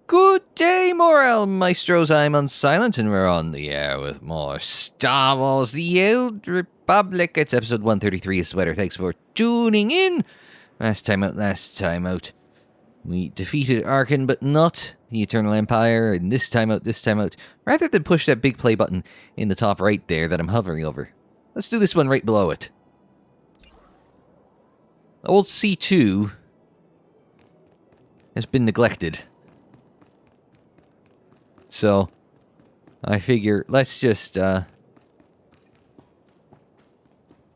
Good day, Morel Maestros. I'm Unsilent, and we're on the air with more Star Wars The Old Republic. It's episode 133 of Sweater. Thanks for tuning in. Last time out. We defeated Arkan, but not the Eternal Empire, and this time out. Rather than push that big play button in the top right there that I'm hovering over, let's do this one right below it. Old C2 has been neglected. So, I figure let's just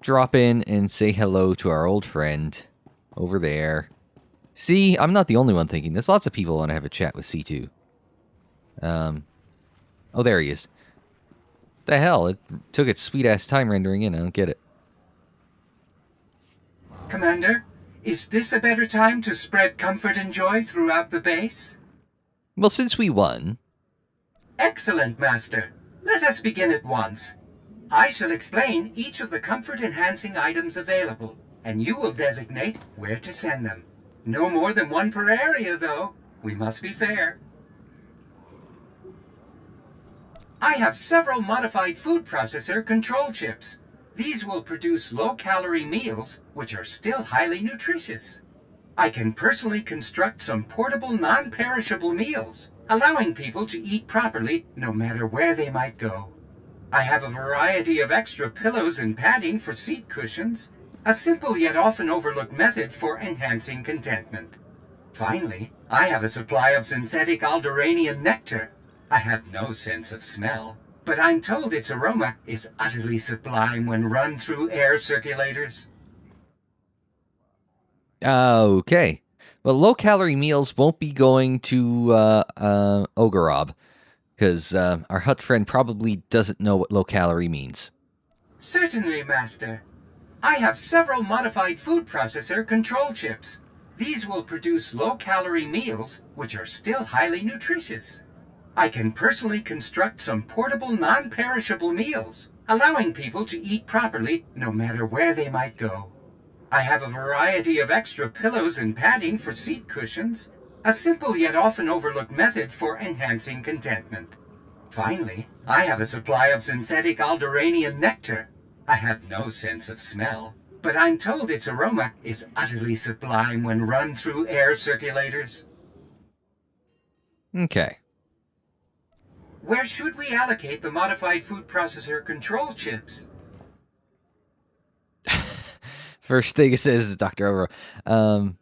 drop in and say hello to our old friend over there. See, I'm not the only one thinking this. Lots of people want to have a chat with C2. Oh, there he is. The hell? It took its sweet-ass time rendering in. I don't get it. Commander, is this a better time to spread comfort and joy throughout the base? Well, since we won... Excellent, Master. Let us begin at once. I shall explain each of the comfort-enhancing items available, and you will designate where to send them. No more than one per area, though. We must be fair. I have several modified food processor control chips. These will produce low-calorie meals, which are still highly nutritious. I can personally construct some portable, non-perishable meals, allowing people to eat properly no matter where they might go. I have a variety of extra pillows and padding for seat cushions, a simple yet often overlooked method for enhancing contentment. Finally, I have a supply of synthetic Alderaanian nectar. I have no sense of smell, but I'm told its aroma is utterly sublime when run through air circulators. Okay. Well, low-calorie meals won't be going to Ogorob, because our hut friend probably doesn't know what low-calorie means. Certainly, Master. I have several modified food processor control chips. These will produce low-calorie meals, which are still highly nutritious. I can personally construct some portable, non-perishable meals, allowing people to eat properly no matter where they might go. I have a variety of extra pillows and padding for seat cushions, a simple yet often overlooked method for enhancing contentment. Finally, I have a supply of synthetic Alderaanian nectar. I have no sense of smell, but I'm told its aroma is utterly sublime when run through air circulators. Okay. Where should we allocate the modified food processor control chips? First thing it says is Dr. Ogorob.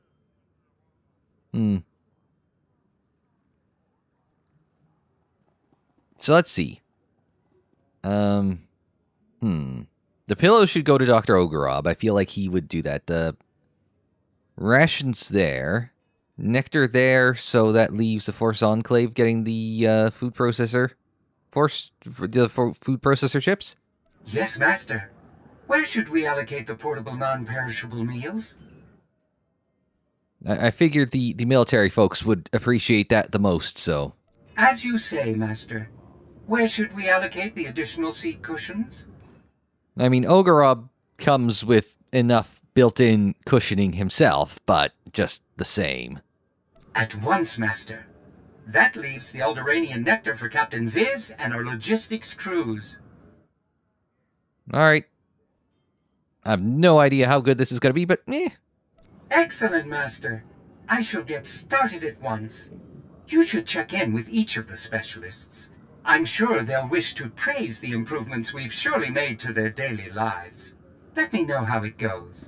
So let's see. The pillow should go to Dr. Ogorob. I feel like he would do that. The rations there. Nectar there, so that leaves the Force Enclave getting the food processor. Food processor chips? Yes, Master. Where should we allocate the portable non-perishable meals? I figured the military folks would appreciate that the most, so... As you say, Master. Where should we allocate the additional seat cushions? I mean, Ogorob comes with enough built-in cushioning himself, but just the same. At once, Master. That leaves the Alderaanian nectar for Captain Viz and our logistics crews. Alright. I have no idea how good this is going to be, but Excellent, Master. I shall get started at once. You should check in with each of the specialists. I'm sure they'll wish to praise the improvements we've surely made to their daily lives. Let me know how it goes.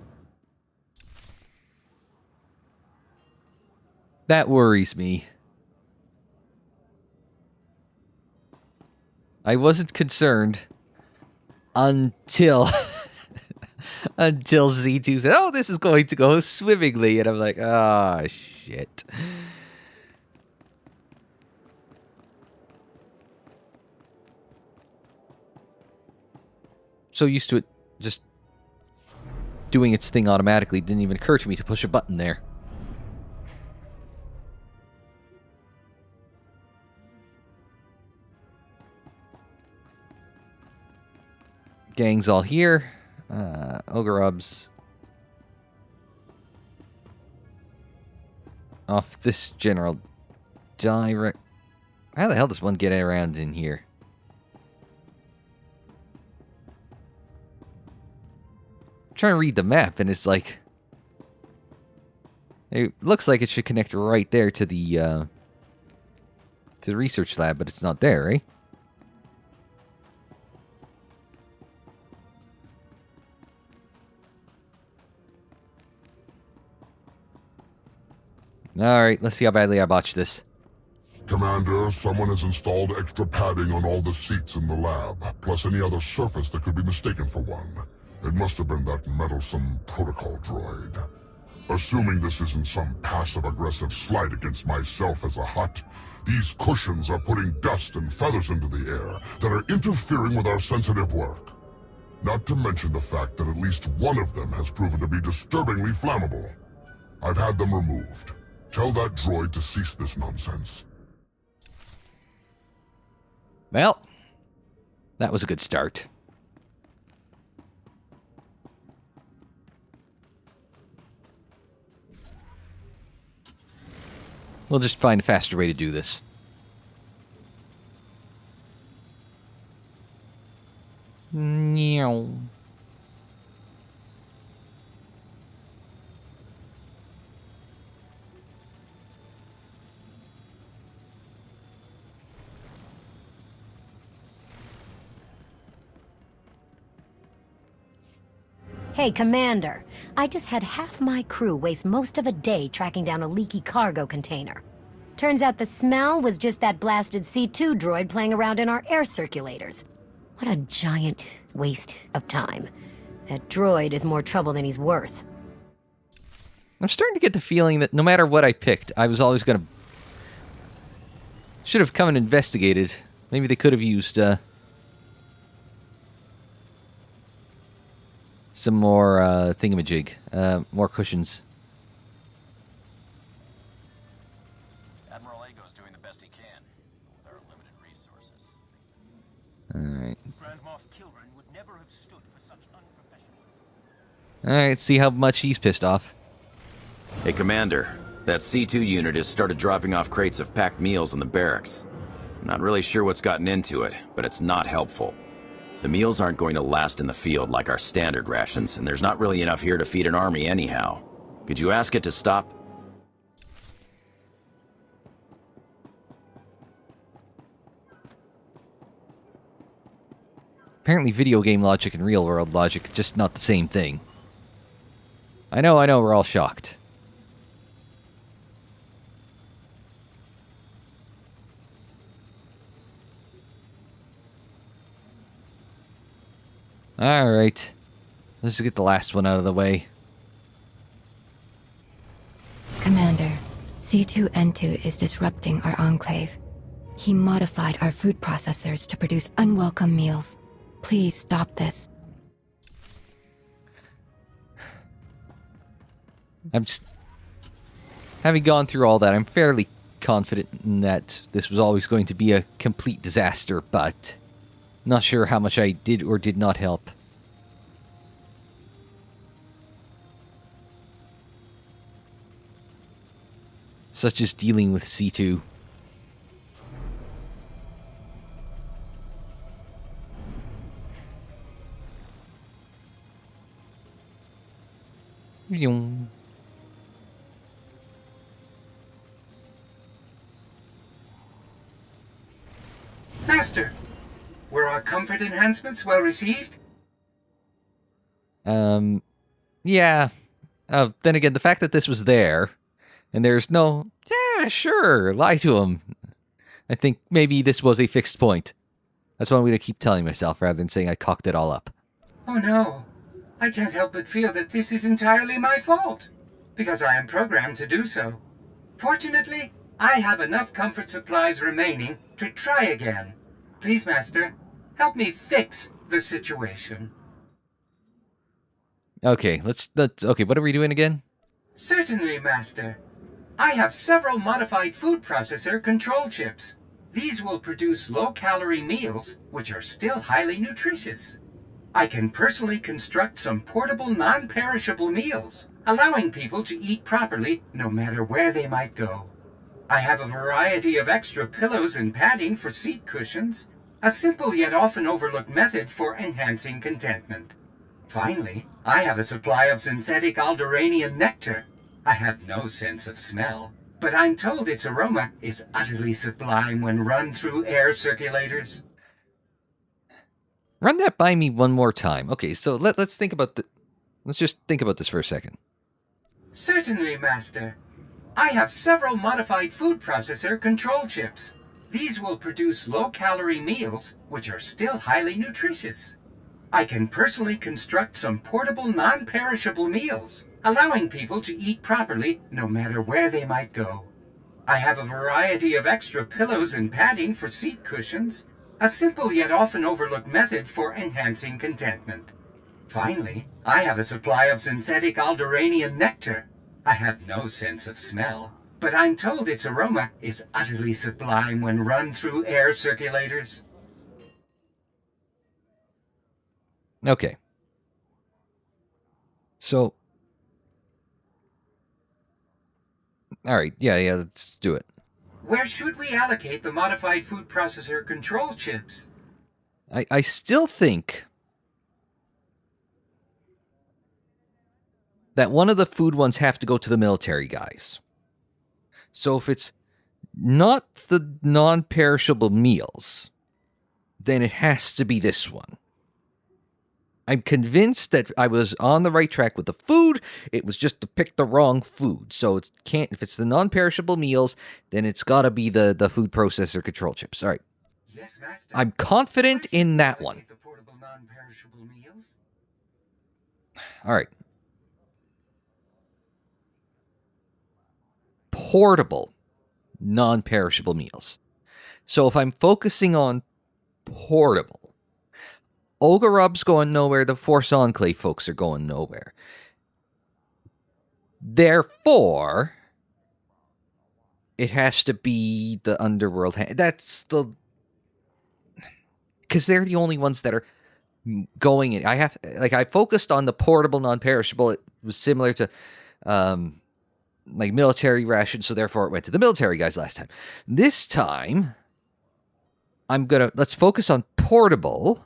That worries me. I wasn't concerned until until Z2 said, "Oh, this is going to go swimmingly," and I'm like, "Ah, shit." So used to it just doing its thing automatically, it didn't even occur to me to push a button there. Gang's all here. Ogorob's off this general direct... How the hell does one get around in here? I'm trying to read the map, and it's like... It looks like it should connect right there to the research lab, but it's not there, eh? Alright, let's see how badly I botched this. Commander, someone has installed extra padding on all the seats in the lab, plus any other surface that could be mistaken for one. It must have been that meddlesome protocol droid. Assuming this isn't some passive-aggressive slight against myself as a Hutt, these cushions are putting dust and feathers into the air that are interfering with our sensitive work. Not to mention the fact that at least one of them has proven to be disturbingly flammable. I've had them removed. Tell that droid to cease this nonsense. Well, that was a good start. We'll just find a faster way to do this. Meow. Hey, Commander. I just had half my crew waste most of a day tracking down a leaky cargo container. Turns out the smell was just that blasted C2 droid playing around in our air circulators. What a giant waste of time. That droid is more trouble than he's worth. I'm starting to get the feeling that no matter what I picked, I was always gonna... Should have come and investigated. Maybe they could have used, some more, thingamajig. More cushions. Admiral Ago's doing the best he can with our limited resources. Alright. Grand Moff Kilran would never have stood for such unprofessionalism. Alright, let's see how much he's pissed off. Hey, Commander. That C2 unit has started dropping off crates of packed meals in the barracks. I'm not really sure what's gotten into it, but it's not helpful. The meals aren't going to last in the field like our standard rations, and there's not really enough here to feed an army anyhow. Could you ask it to stop? Apparently video game logic and real world logic, just not the same thing. I know, we're all shocked. Alright. Let's just get the last one out of the way. Commander, C2N2 is disrupting our enclave. He modified our food processors to produce unwelcome meals. Please stop this. Having gone through all that, I'm fairly confident in that this was always going to be a complete disaster, but not sure how much I did or did not help. Such as dealing with C2. Yung. Master, were our comfort enhancements well received? Yeah. Then again, the fact that this was there, and there's no, yeah, sure, lie to him. I think maybe this was a fixed point. That's what I'm going to keep telling myself, rather than saying I cocked it all up. Oh no, I can't help but feel that this is entirely my fault, because I am programmed to do so. Fortunately, I have enough comfort supplies remaining to try again. Please, Master, help me fix the situation. Okay, let's okay, what are we doing again? Certainly, Master. I have several modified food processor control chips. These will produce low-calorie meals, which are still highly nutritious. I can personally construct some portable, non-perishable meals, allowing people to eat properly no matter where they might go. I have a variety of extra pillows and padding for seat cushions, a simple yet often overlooked method for enhancing contentment. Finally, I have a supply of synthetic Alderaanian nectar. I have no sense of smell, but I'm told its aroma is utterly sublime when run through air circulators. Run that by me one more time. Okay, so let's think about let's just think about this for a second. Certainly, Master. I have several modified food processor control chips. These will produce low-calorie meals, which are still highly nutritious. I can personally construct some portable, non-perishable meals, allowing people to eat properly no matter where they might go. I have a variety of extra pillows and padding for seat cushions, a simple yet often overlooked method for enhancing contentment. Finally, I have a supply of synthetic Alderaanian nectar. I have no sense of smell, but I'm told its aroma is utterly sublime when run through air circulators. Okay. So, all right, yeah, let's do it. Where should we allocate the modified food processor control chips? I still think that one of the food ones have to go to the military guys. So if it's not the non-perishable meals, then it has to be this one. I'm convinced that I was on the right track with the food. It was just to pick the wrong food. So if it's the non-perishable meals, then it's got to be the food processor control chips. All right. Yes, Master. I'm confident in that one. The portable non-perishable meals? All right. Portable non-perishable meals. So if I'm focusing on portable, Ogorob's going nowhere, the Force Enclave folks are going nowhere. Therefore, it has to be the Underworld. That's the... Because they're the only ones that are going in. I focused on the portable non-perishable. It was similar to military rations, so therefore it went to the military guys last time. This time, let's focus on portable.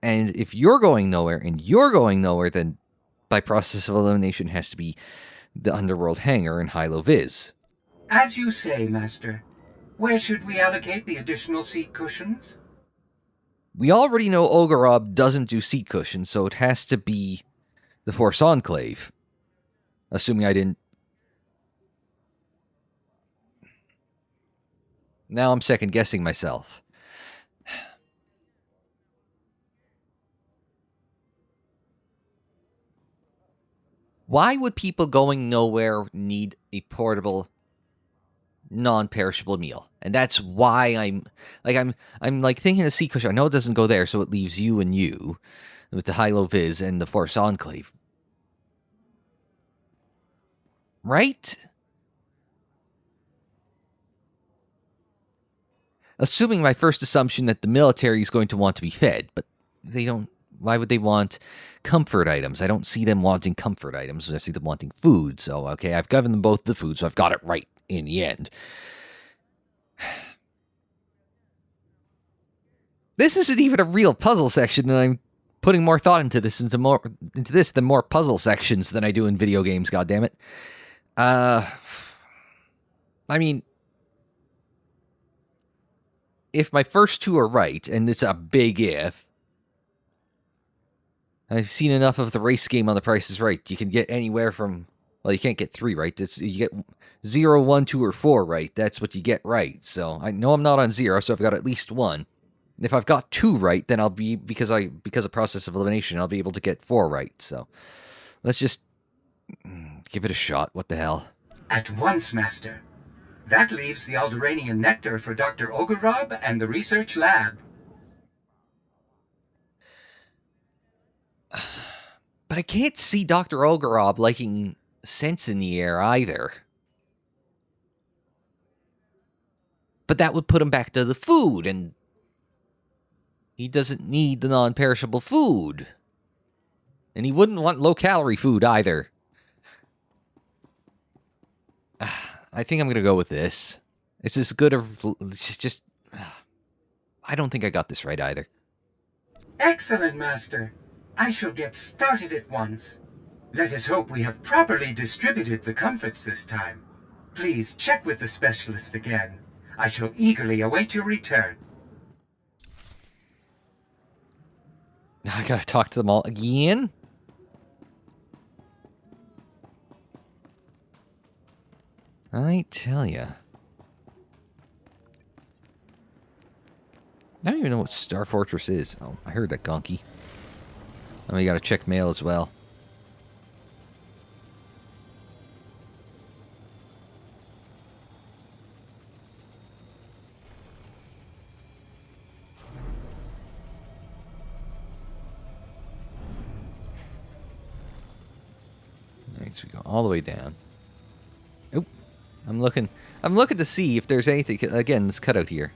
And if you're going nowhere and you're going nowhere, then by process of elimination has to be the Underworld Hangar and Hilo Viz. As you say, Master. Where should we allocate the additional seat cushions? We already know Ogorob doesn't do seat cushions, so it has to be the Force Enclave. Assuming I didn't... Now I'm second-guessing myself. Why would people going nowhere need a portable, non-perishable meal? And that's why I'm thinking of seat cushion. I know it doesn't go there, so it leaves you and you with the Hilo Viz and the Force Enclave. Right? Assuming my first assumption that the military is going to want to be fed, but they don't. Why would they want comfort items? I don't see them wanting comfort items. I see them wanting food. So, okay, I've given them both the food, so I've got it right in the end. This isn't even a real puzzle section, and I'm putting more thought into this than more puzzle sections than I do in video games, goddammit. I mean, if my first two are right, and it's a big if, I've seen enough of the race game on The Price is Right. You can get anywhere from... Well, you can't get 3 right. You get 0, 1, 2, or 4 right. That's what you get right. So I know I'm not on 0, so I've got at least 1. If I've got 2 right, then I'll be... Because of process of elimination, I'll be able to get 4 right. So let's just... give it a shot. What the hell? At once, Master. That leaves the Alderaanian nectar for Dr. Ogorob and the research lab. But I can't see Dr. Ogorob liking Sense in the Air either. But that would put him back to the food, and he doesn't need the non-perishable food. And he wouldn't want low-calorie food either. I think I'm going to go with this. It's as good of... It's just... I don't think I got this right either. Excellent, Master. I shall get started at once. Let us hope we have properly distributed the comforts this time. Please check with the specialist again. I shall eagerly await your return. Now I gotta talk to them all again? I tell ya. I don't even know what Star Fortress is. Oh, I heard that gonky. Oh, we gotta check mail as well. Alright, so we go all the way down. Oh, I'm looking to see if there's anything, again, this cutout here.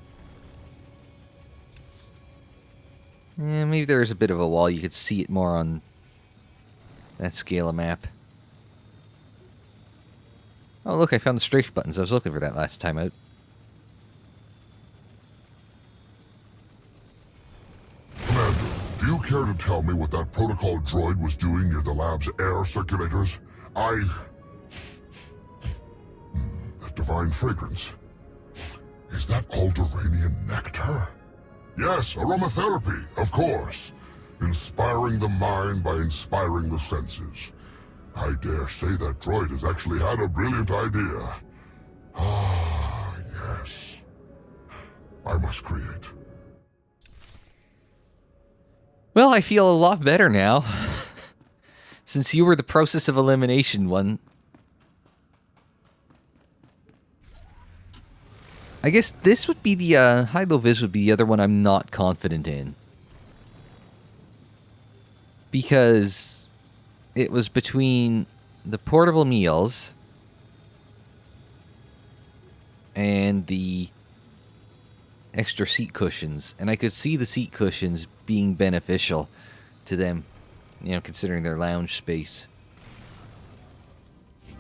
Yeah, maybe there's a bit of a wall. You could see it more on that scale of map. Oh, look, I found the strafe buttons. I was looking for that last time out. Commander, do you care to tell me what that protocol droid was doing near the lab's air circulators? That divine fragrance. Is that Alderaanian nectar? Yes, aromatherapy, of course. Inspiring the mind by inspiring the senses. I dare say that droid has actually had a brilliant idea. Ah, yes. I must create. Well, I feel a lot better now. Since you were the process of elimination one. I guess this would be the, High-Low-Vis would be the other one I'm not confident in. Because it was between the portable meals and the extra seat cushions. And I could see the seat cushions being beneficial to them, you know, considering their lounge space.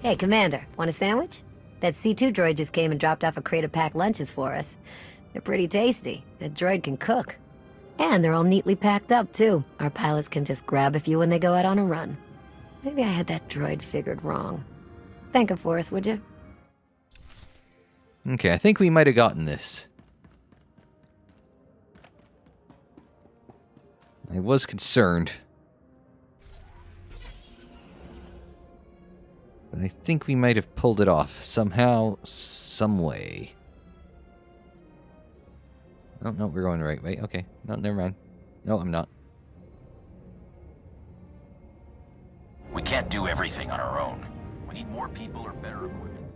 Hey, Commander, want a sandwich? That C2 droid just came and dropped off a crate of packed lunches for us. They're pretty tasty. That droid can cook. And they're all neatly packed up, too. Our pilots can just grab a few when they go out on a run. Maybe I had that droid figured wrong. Thank him for us, would you? Okay, I think we might have gotten this. I was concerned. But I think we might have pulled it off. Somehow, some way. Oh, no, we're going the right way. Okay. No, never mind. No, I'm not. We can't do everything on our own. We need more people or better equipment.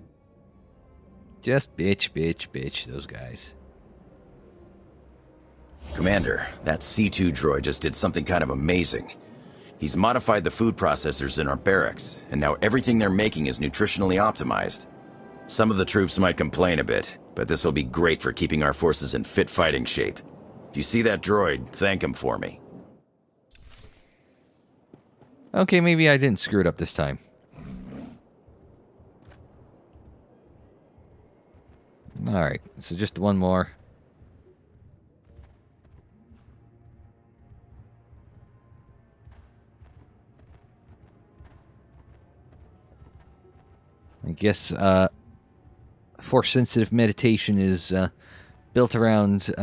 Just bitch, those guys. Commander, that C2 droid just did something kind of amazing. He's modified the food processors in our barracks, and now everything they're making is nutritionally optimized. Some of the troops might complain a bit, but this will be great for keeping our forces in fit fighting shape. If you see that droid, thank him for me. Okay, maybe I didn't screw it up this time. Alright, so just one more. I guess, Force-sensitive meditation is, built around,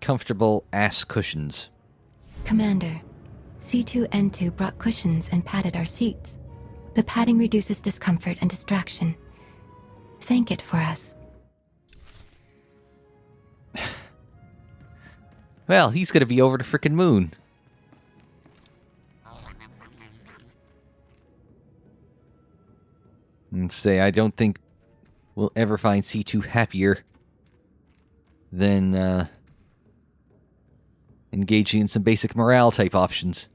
comfortable ass cushions. Commander, C2N2 brought cushions and padded our seats. The padding reduces discomfort and distraction. Thank it for us. Well, he's gonna be over the frickin' moon. And say, I don't think we'll ever find C2 happier than, engaging in some basic morale type options.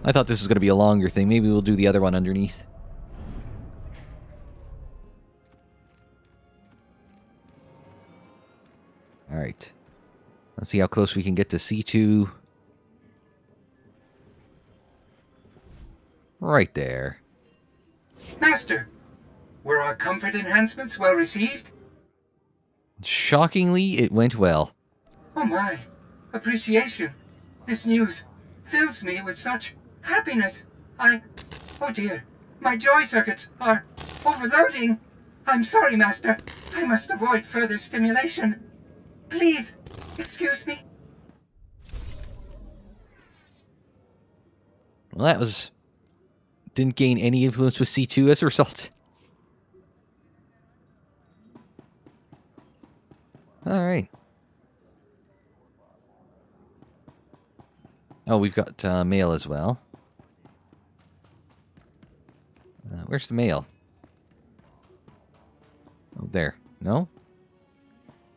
I thought this was going to be a longer thing. Maybe we'll do the other one underneath. Alright. Let's see how close we can get to C2. right there. Master, were our comfort enhancements well received? Shockingly, it went well. Oh my, appreciation. This news fills me with such happiness. Oh dear, my joy circuits are overloading. I'm sorry, Master. I must avoid further stimulation. Please, excuse me. Well, that was... Didn't gain any influence with C2 as a result. Alright. Oh, we've got mail as well. Where's the mail? Oh, there. No?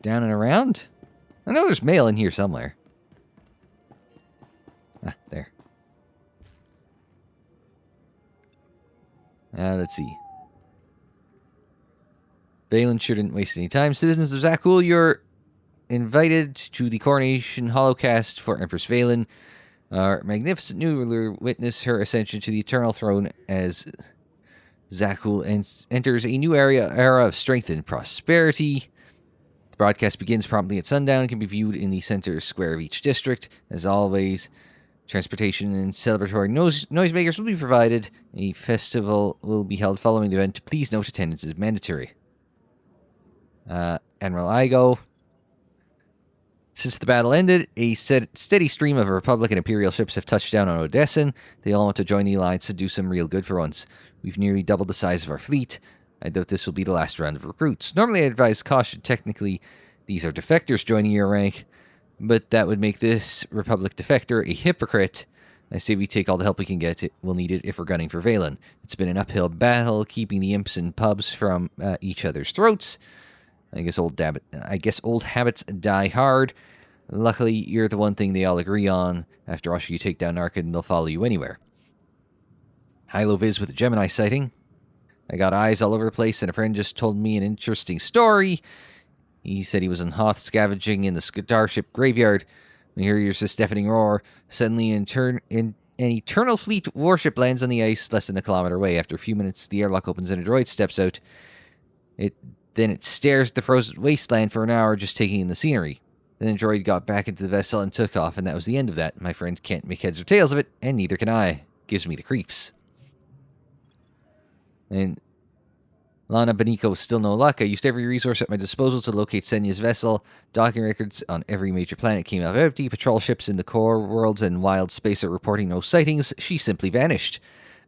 Down and around? I know there's mail in here somewhere. Ah, there. Let's see. Valen shouldn't waste any time. Citizens of Zakuul, you're invited to the coronation holocast for Empress Valen. Our magnificent new ruler witness her ascension to the eternal throne as Zakuul enters a new era of strength and prosperity. The broadcast begins promptly at sundown and can be viewed in the center square of each district. As always, transportation and celebratory noisemakers will be provided. A festival will be held following the event. Please note attendance is mandatory. Admiral Igo. Since the battle ended, a steady stream of Republic and Imperial ships have touched down on Odessan. They all want to join the Alliance to do some real good for once. We've nearly doubled the size of our fleet. I doubt this will be the last round of recruits. Normally I advise caution. Technically, these are defectors joining your rank, but that would make this Republic defector a hypocrite. I say we take all the help we can get. We'll need it if we're gunning for Valen. It's been an uphill battle, keeping the imps and pubs from each other's throats. I guess old habits die hard. Luckily, you're the one thing they all agree on. After all, you take down Arcad and they'll follow you anywhere. Hilo Viz with a Gemini sighting. I got eyes all over the place, and a friend just told me an interesting story. He said he was on Hoth scavenging in the starship graveyard. When he hears a deafening roar, suddenly an Eternal Fleet warship lands on the ice less than a kilometer away. After a few minutes, the airlock opens and a droid steps out. Then it stares at the frozen wasteland for an hour, just taking in the scenery. Then the droid got back into the vessel and took off, and that was the end of that. My friend can't make heads or tails of it, and neither can I. Gives me the creeps. And Lana Benico, still no luck. I used every resource at my disposal to locate Senya's vessel. Docking records on every major planet came up empty. Patrol ships in the core worlds and wild space are reporting no sightings. She simply vanished.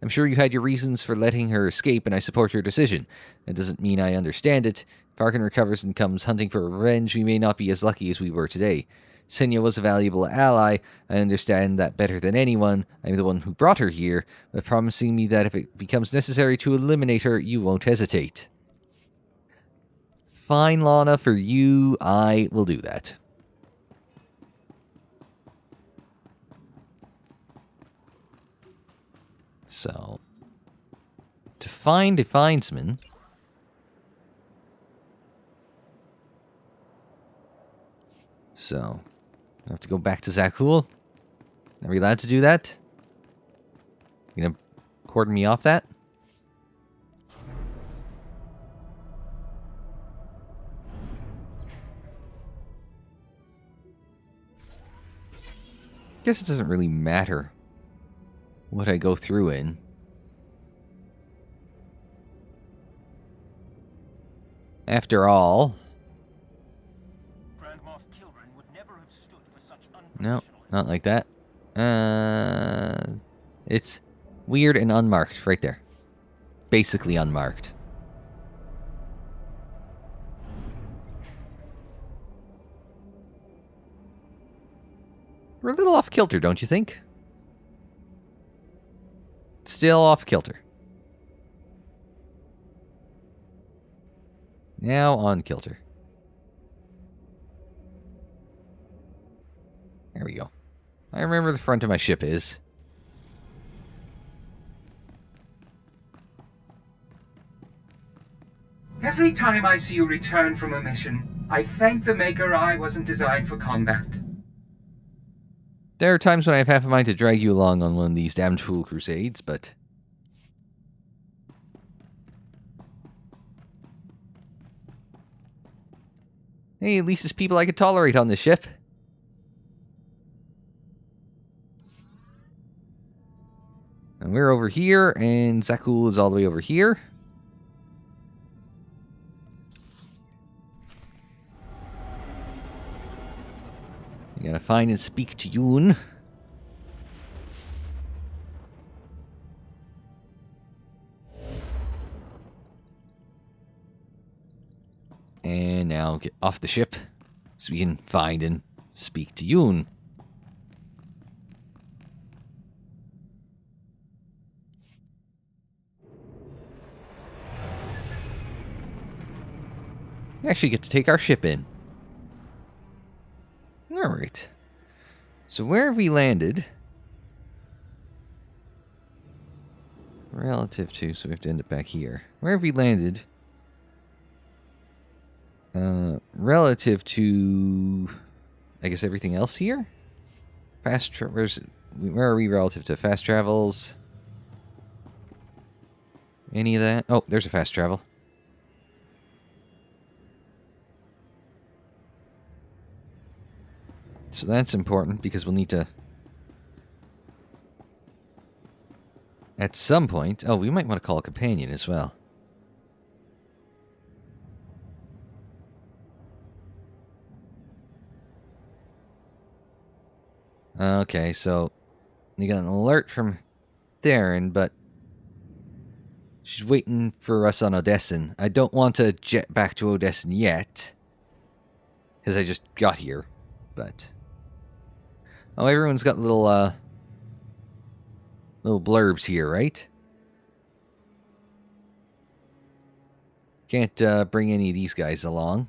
I'm sure you had your reasons for letting her escape, and I support your decision. That doesn't mean I understand it. If Arkin recovers and comes hunting for revenge, we may not be as lucky as we were today. Senya was a valuable ally. I understand that better than anyone. I'm the one who brought her here, but promising me that if it becomes necessary to eliminate her, you won't hesitate. Fine, Lana, for you, I will do that. So, to find a findsman, so I have to go back to Zakuul. Are we allowed to do that? You gonna cordon me off that? Guess it doesn't really matter what I go through in. After all... No, not like that. It's weird and unmarked right there. Basically unmarked. We're a little off kilter, don't you think? Still off kilter. Now on kilter. There we go. I remember the front of my ship is. Every time I see you return from a mission, I thank the Maker I wasn't designed for combat. There are times when I have half a mind to drag you along on one of these damned fool crusades, but Hey, at least there's people I could tolerate on this ship. And we're over here, and Zakuul is all the way over here. You gotta find and speak to Yoon. And now get off the ship so we can find and speak to Yoon. We actually get to take our ship in. Alright. So where have we landed? Relative to, so we have to end up back here. Where have we landed? Relative to, I guess, everything else here? Where are we relative to fast travels? Any of that? Oh, there's a fast travel. So that's important because we'll need to, at some point, oh, we might want to call a companion as well. Okay, so you got an alert from Theron, but she's waiting for us on Odessin. I don't want to jet back to Odessin yet, because I just got here, but... Oh, everyone's got little blurbs here, right? Can't bring any of these guys along.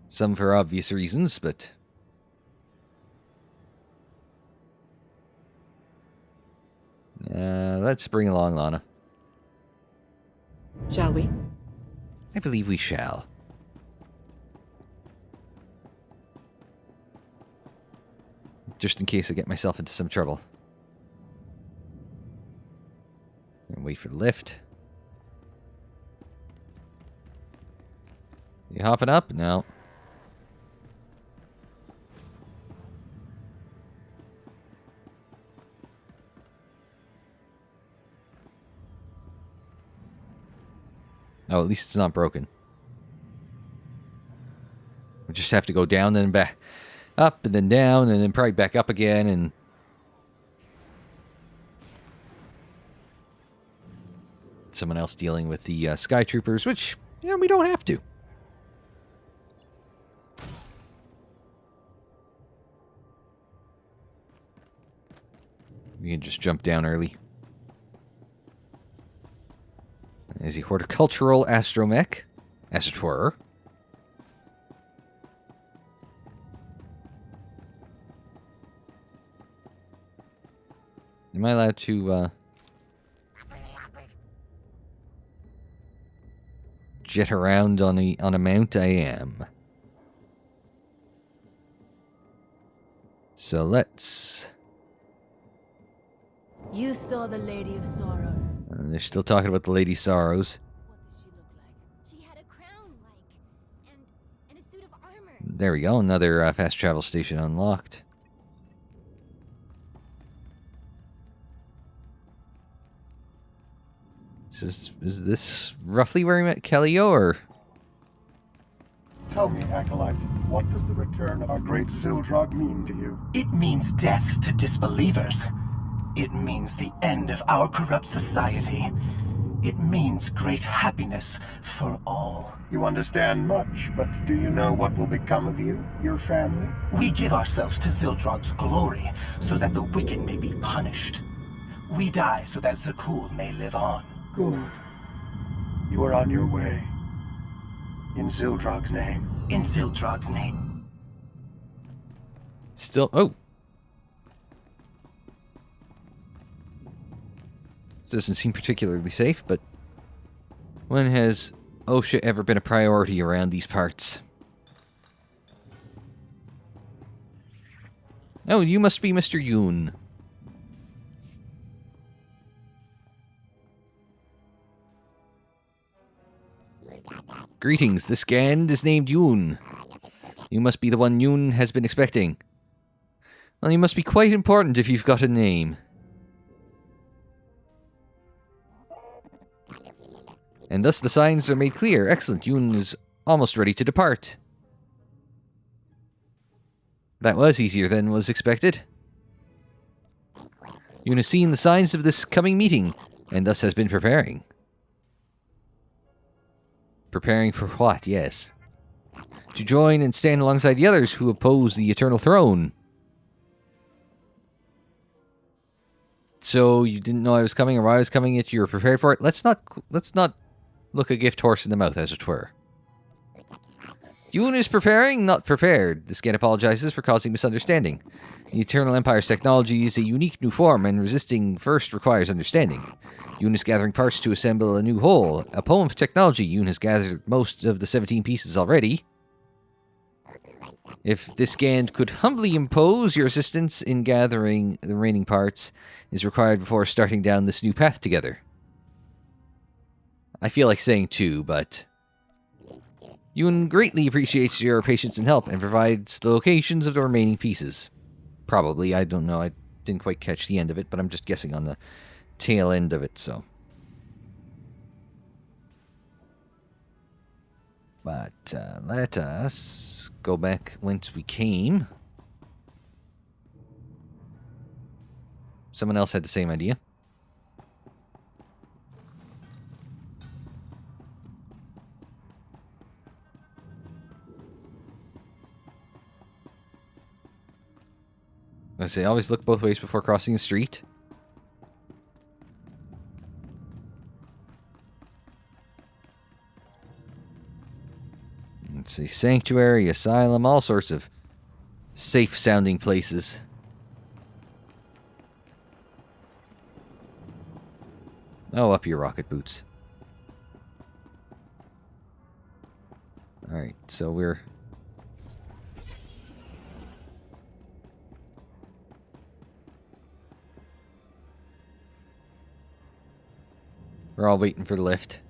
Some for obvious reasons, but... let's bring along Lana. Shall we? I believe we shall. Just in case I get myself into some trouble. And wait for the lift. You hopping up? No. Oh, at least it's not broken. We just have to go down and back. Up and then down and then probably back up again and... Someone else dealing with the Sky Troopers, which, yeah, we don't have to. We can just jump down early. Is he horticultural astromech? As it were. Am I allowed to, jet around on a mount? I am. So let's... You saw the Lady of Sorrows. They're still talking about the Lady Sorrows. What does she look like? She had a crown, like, and a suit of armor. There we go, another fast travel station unlocked. Is this roughly where we met Kellyo, or...? Tell me, Acolyte, what does the return of our great Zildrog mean to you? It means death to disbelievers. It means the end of our corrupt society. It means great happiness for all. You understand much, but do you know what will become of you, your family? We give ourselves to Zildrog's glory, so that the wicked may be punished. We die so that Zakuul may live on. Good. You are on your way. In Zildrog's name. In Zildrog's name. Still... Oh! This doesn't seem particularly safe, but... When has OSHA ever been a priority around these parts? Oh, you must be Mr. Yoon. Greetings, the scanned is named Yoon. You must be the one Yoon has been expecting. Well, you must be quite important if you've got a name. And thus the signs are made clear. Excellent, Yoon is almost ready to depart. That was easier than was expected. Yoon has seen the signs of this coming meeting, and thus has been preparing. Preparing for what, yes. To join and stand alongside the others who oppose the Eternal Throne. So you didn't know I was coming or why I was coming, yet you were prepared for it? Let's not look a gift horse in the mouth, as it were. Yoon is preparing, not prepared. The scan apologizes for causing misunderstanding. The Eternal Empire's technology is a unique new form, and resisting first requires understanding. Yoon is gathering parts to assemble a new whole. A poem of technology. Yoon has gathered most of the 17 pieces already. If this Gand could humbly impose your assistance in gathering the remaining parts is required before starting down this new path together. I feel like saying two, but Yoon greatly appreciates your patience and help and provides the locations of the remaining pieces. Probably, I don't know, I didn't quite catch the end of it, but I'm just guessing on the tail end of it, so. But let us go back whence we came. Someone else had the same idea. I say, always look both ways before crossing the street. Let's see, sanctuary, asylum, all sorts of safe-sounding places. Oh, up your rocket boots. Alright, so we're all waiting for the lift.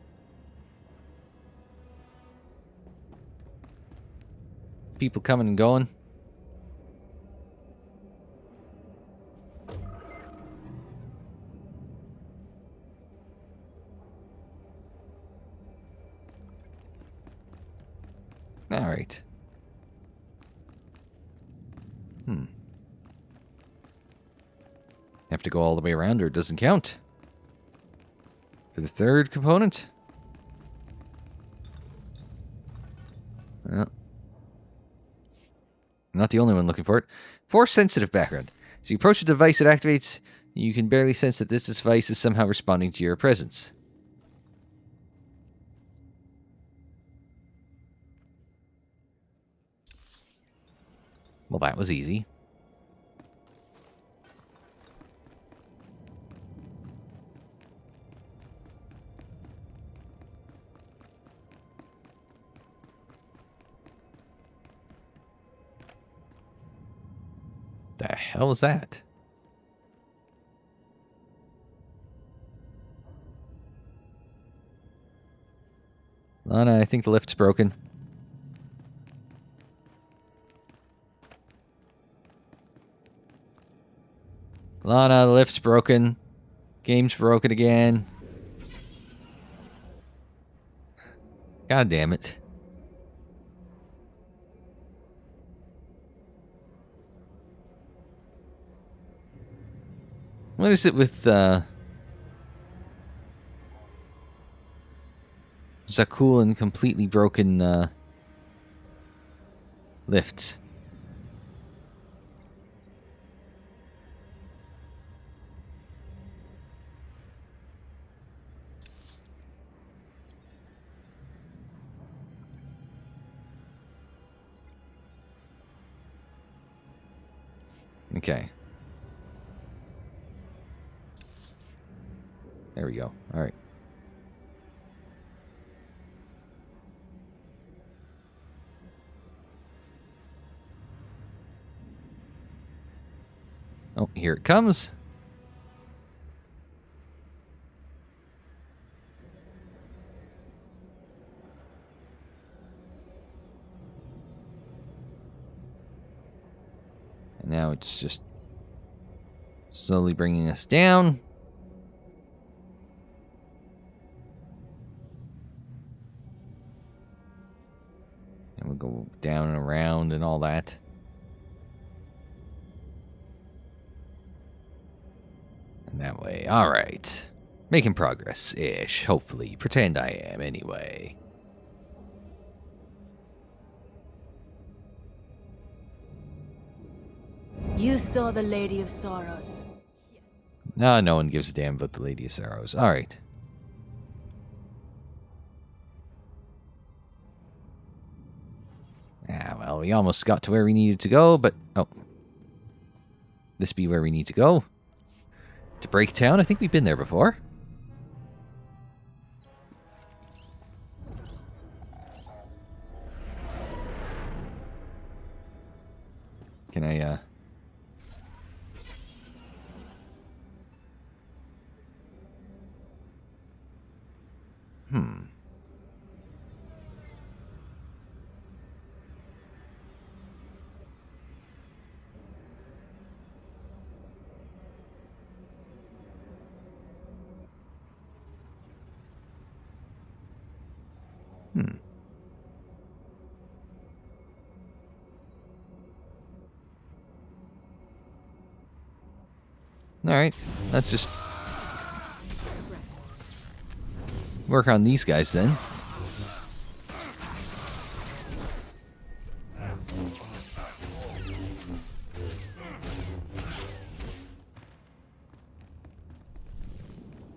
People coming and going. All right. Have to go all the way around or it doesn't count. For the third component. Well, not the only one looking for it. Force-sensitive background. As you approach the device it activates, you can barely sense that this device is somehow responding to your presence. Well, that was easy. The hell was that? Lana, I think the lift's broken. Lana, the lift's broken. Game's broken again. God damn it. What is it with Zakuul and completely broken lifts? Okay. There we go. All right. Oh, here it comes. now it's just slowly bringing us down. And we'll go down and around and all that. And that way. Alright. Making progress-ish, hopefully. Pretend I am, anyway. You saw the Lady of Sorrows. No, no one gives a damn about the Lady of Sorrows. Alright. Ah, well, we almost got to where we needed to go, but... Oh. This be where we need to go. To Break Town? I think we've been there before. Can I, Alright, let's just work on these guys then.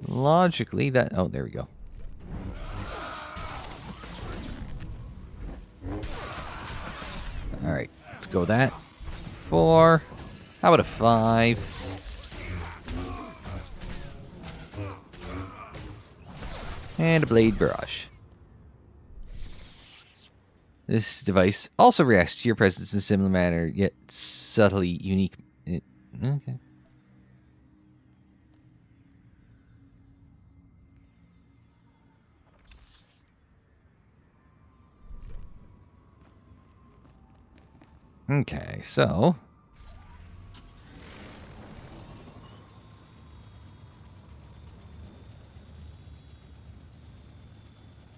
Logically, that... Oh, there we go. Alright, let's go that. 4. How about a 5? And a blade barrage. This device also reacts to your presence in a similar manner, yet subtly unique. Okay. Okay, so...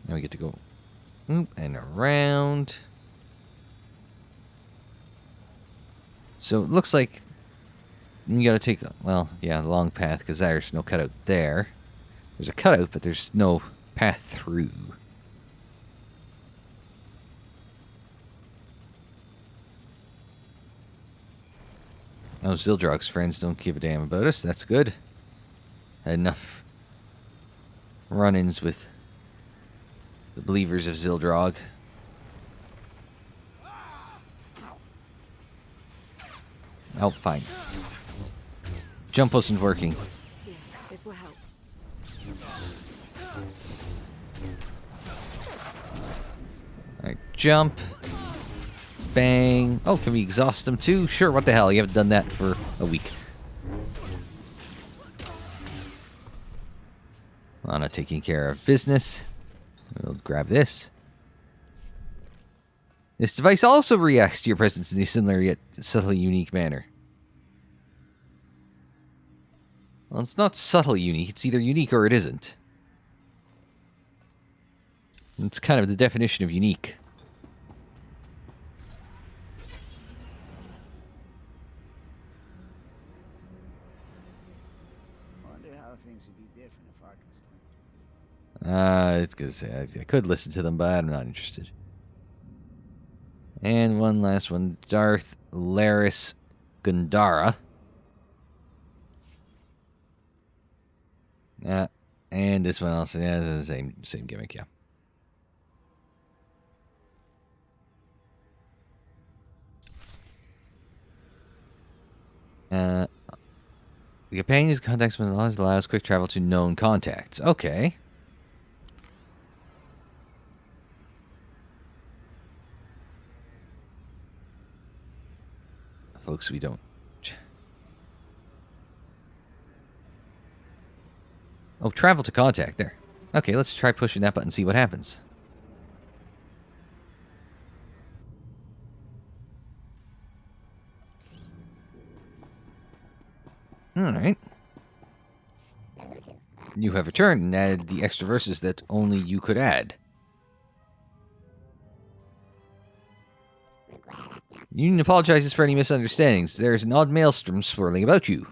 Now we get to go and around. So it looks like you gotta take, well, yeah, the long path, because there's no cutout there. There's a cutout, but there's no path through. Oh, Zildrog's friends don't give a damn about us. That's good. Had enough run-ins with the believers of Zildrog. Oh, fine. Jump wasn't working. Yeah, this will help. Alright, jump. Bang. Oh, can we exhaust them too? Sure, what the hell? You haven't done that for a week. Lana taking care of business. We'll grab this. This device also reacts to your presence in a similar yet subtly unique manner. Well, it's not subtly unique. It's either unique or it isn't. It's kind of the definition of unique. It's gonna say I could listen to them, but I'm not interested. And one last one, Darth Laris Gundara. And this one also, yeah, it's the same gimmick, yeah. The companion's contacts allows quick travel to known contacts. Okay. Folks, we don't... Oh, travel to contact. There. Okay, let's try pushing that button and see what happens. Alright. You have returned and added the extra verses that only you could add. Union apologizes for any misunderstandings. There is an odd maelstrom swirling about you.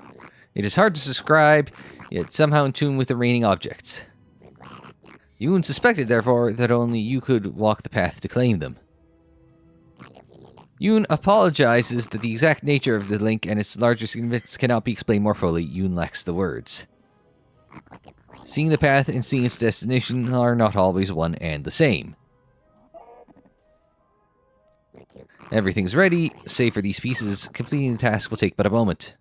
It is hard to describe, yet somehow in tune with the reigning objects. Union suspected, therefore, that only you could walk the path to claim them. Yoon apologizes that the exact nature of the link and its larger significance cannot be explained more fully. Yoon lacks the words. Seeing the path and seeing its destination are not always one and the same. Everything's ready, save for these pieces. Completing the task will take but a moment.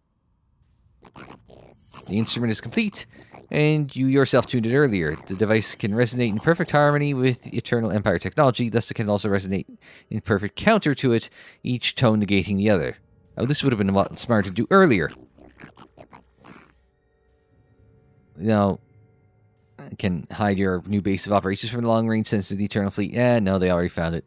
The instrument is complete, and you yourself tuned it earlier. The device can resonate in perfect harmony with Eternal Empire technology, thus it can also resonate in perfect counter to it, each tone negating the other. Oh, this would have been a lot smarter to do earlier. Now, can hide your new base of operations from the long-range sensor of the Eternal Fleet. No, they already found it.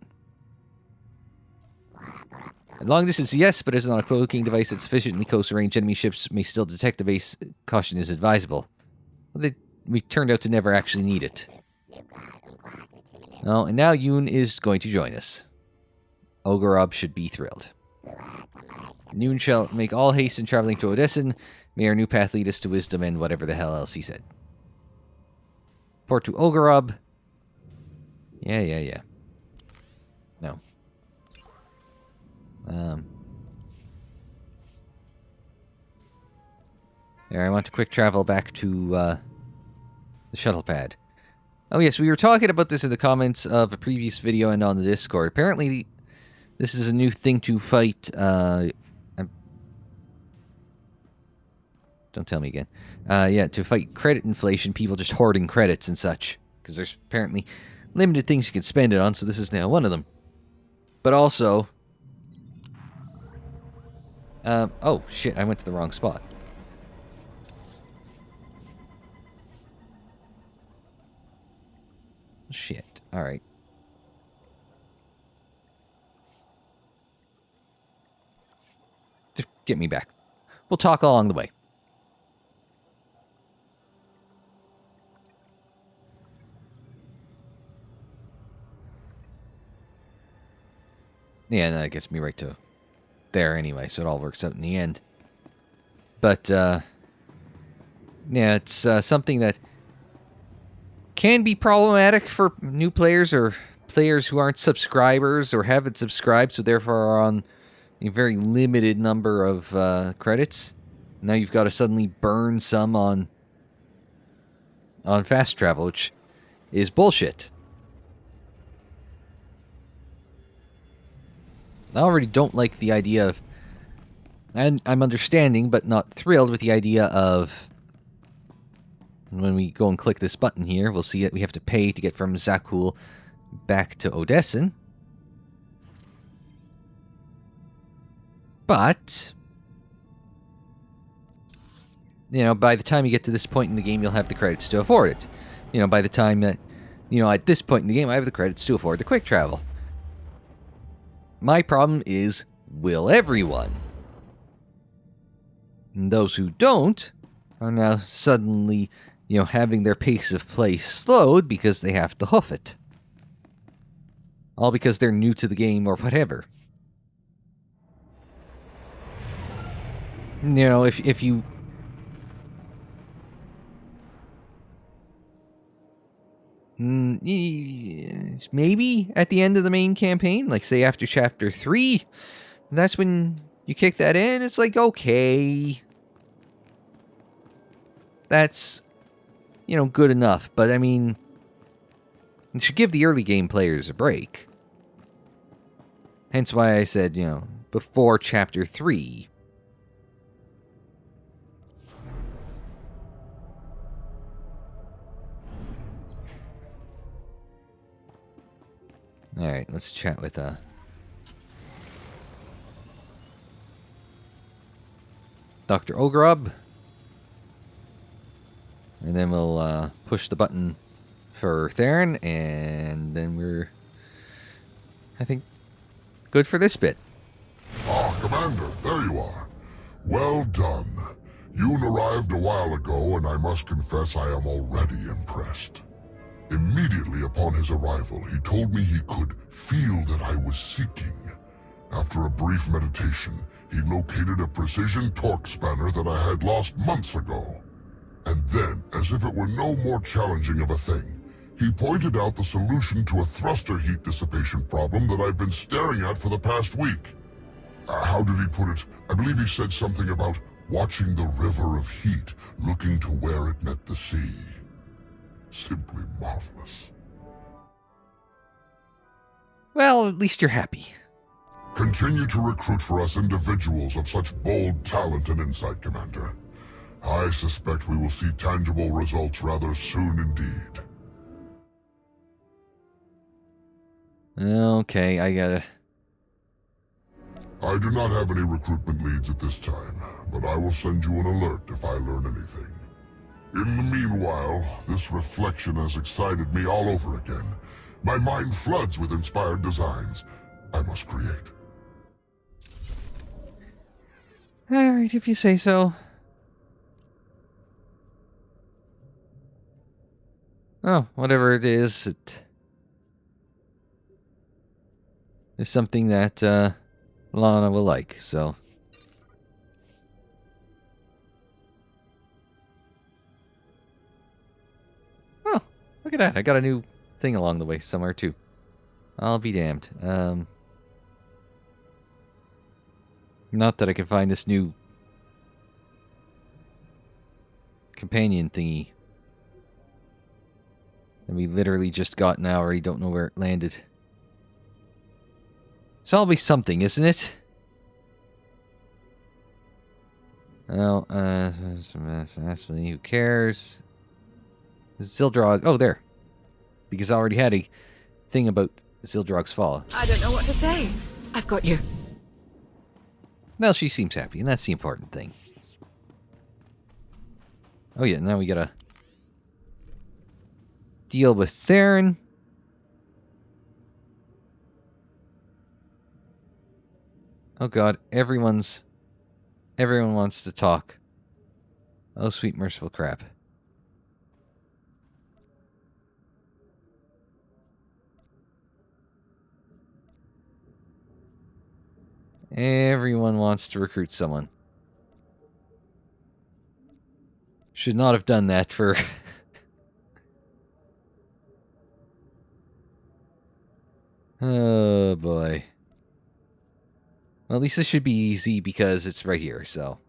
At long distance, yes, but it's not a cloaking device that's sufficiently close range. Enemy ships may still detect the base. Caution is advisable. Well, we turned out to never actually need it. Oh, and now Yoon is going to join us. Ogorob should be thrilled. Yoon shall make all haste in traveling to Odessen. May our new path lead us to wisdom and whatever the hell else he said. Port to Ogorob. Yeah. No. There, I want to quick travel back to the shuttle pad. Oh yes, we were talking about this in the comments of a previous video and on the Discord. Apparently, this is a new thing to fight. Don't tell me again. Yeah, to fight credit inflation, people just hoarding credits and such. Because there's apparently limited things you can spend it on, so this is now one of them. But also... oh, shit, I went to the wrong spot. Shit, alright. Just get me back. We'll talk along the way. Yeah, that gets me right to there anyway, so it all works out in the end. But, yeah, it's something that can be problematic for new players or players who aren't subscribers or haven't subscribed, so therefore are on a very limited number of credits. Now you've got to suddenly burn some on fast travel, which is bullshit. I already don't like the idea of... And I'm understanding, but not thrilled with the idea of... When we go and click this button here, we'll see that we have to pay to get from Zakuul back to Odessen. But... You know, by the time you get to this point in the game, you'll have the credits to afford it. You know, by the time that... You know, at this point in the game, I have the credits to afford the quick travel. My problem is, will everyone? And those who don't are now suddenly, you know, having their pace of play slowed because they have to hoof it. All because they're new to the game or whatever. You know, if you... Maybe at the end of the main campaign, like say after chapter 3, that's when you kick that in. It's like, okay, that's, you know, good enough. But I mean, you should give the early game players a break. Hence why I said, you know, before chapter 3. Alright, let's chat with Dr. Ogorob. And then we'll push the button for Theron, and then we're, I think, good for this bit. Ah, Commander, there you are. Well done. Yoon arrived a while ago, and I must confess I am already impressed. Immediately upon his arrival, he told me he could feel that I was seeking. After a brief meditation, he located a precision torque spanner that I had lost months ago. And then, as if it were no more challenging of a thing, he pointed out the solution to a thruster heat dissipation problem that I've been staring at for the past week. How did he put it? I believe he said something about watching the river of heat, looking to where it met the sea. Simply marvelous. Well, at least you're happy. Continue to recruit for us individuals of such bold talent and insight, Commander. I suspect we will see tangible results rather soon indeed. Okay, I do not have any recruitment leads at this time, but I will send you an alert if I learn anything. In the meanwhile, this reflection has excited me all over again. My mind floods with inspired designs I must create. Alright, if you say so. Oh, whatever it is something that Lana will like, so. Oh, look at that. I got a new thing along the way somewhere, too. I'll be damned. Not that I can find this new companion thingy that we literally just got now. I already don't know where it landed. It's always something, isn't it? Oh, who cares? Zildrog. Oh, there. Because I already had a thing about Zildrog's fall. I don't know what to say. I've got you. Well, she seems happy, and that's the important thing. Oh yeah, now we gotta deal with Theron. Oh god, everyone wants to talk. Oh sweet merciful crap. Everyone wants to recruit someone. Should not have done that for... Oh boy. Well, at least this should be easy because it's right here, so...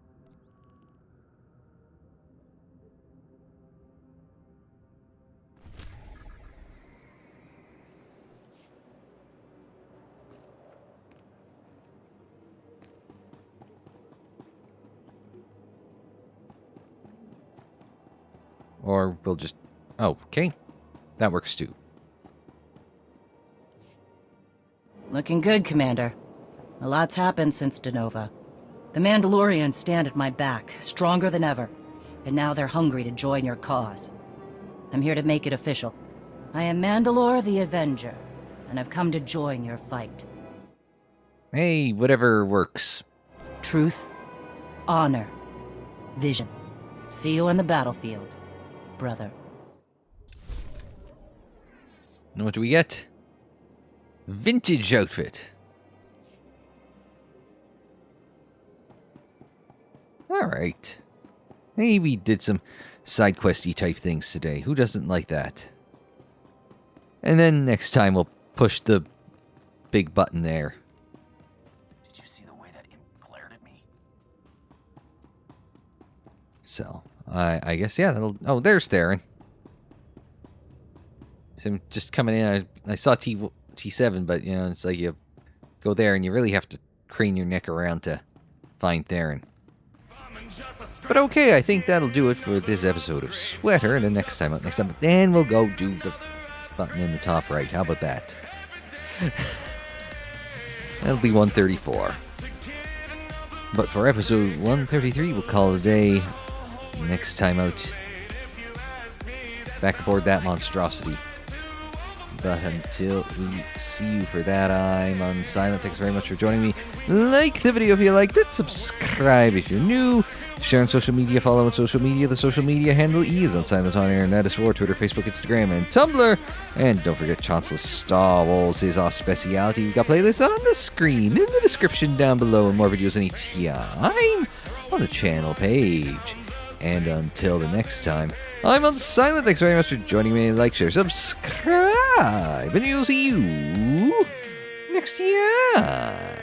Or we'll just... Oh, okay. That works too. Looking good, Commander. A lot's happened since Denova. The Mandalorians stand at my back, stronger than ever. And now they're hungry to join your cause. I'm here to make it official. I am Mandalore the Avenger, and I've come to join your fight. Hey, whatever works. Truth, honor, vision. See you on the battlefield, brother. And what do we get? Vintage outfit. Alright. Hey, we did some side questy type things today. Who doesn't like that? And then next time we'll push the big button there. Did you see the way that imp glared at me? So, I guess, yeah, that'll... Oh, there's Theron. So I'm just coming in. I saw T7, but, you know, it's like you go there and you really have to crane your neck around to find Theron. But okay, I think that'll do it for this episode of Sweater. And then next time, then we'll go do the button in the top right. How about that? That'll be 134. But for episode 133, we'll call it a day. Next time out, back aboard that monstrosity. But until we see you for that, I'm Unsilent. Thanks very much for joining me. Like the video if you liked it. Subscribe if you're new. Share on social media, follow on social media. The social media handle is UnsilentOnAir, and that is for Twitter, Facebook, Instagram, and Tumblr. And don't forget, Chancellor Star Wars is our speciality. We've got playlists on the screen, in the description down below, and more videos anytime on the channel page. And until the next time, I'm Unsilent. Thanks very much for joining me. Like, share, subscribe, and we'll see you next time.